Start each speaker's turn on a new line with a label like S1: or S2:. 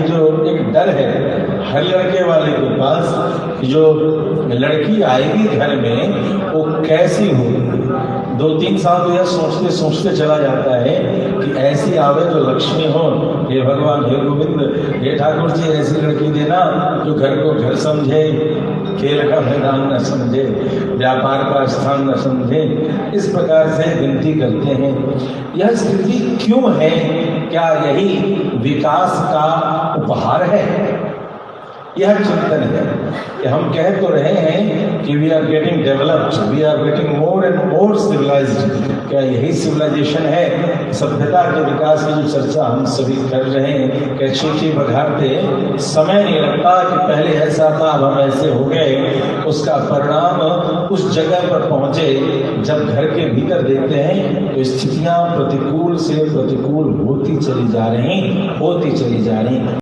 S1: जो एक डर है हर लड़के वाले के पास कि जो लड़की आएगी घर में वो कैसी हो। 2-3 साल तो यह सोचते सोचते चला जाता है कि ऐसी आवे जो लक्ष्मी हो। हे भगवान, हे गोविंद, हे ठाकुर जी, ऐसी लड़की देना जो घर को घर समझे, खेल का मैदान न समझे, व्यापार का स्थान न समझे। इस प्रकार से विनती करते हैं। यह स्थिति क्यों है? क्या यही विकास का उपहार है? यह चिंतन है कि हम कह तो रहे हैं कि we are getting developed, we are getting more and more civilized. क्या यही सिविलाइजेशन है? सभ्यता के विकास की जो चर्चा हम सभी कर रहे हैं, क्या चींटी बघारते समय नहीं लगता कि पहले ऐसा था अब हम ऐसे हो गए। उसका परिणाम उस जगह पर पहुंचे जब घर के भीतर देखते हैं तो स्थितियां प्रतिकूल से प्रतिकूल होती चली जा रही।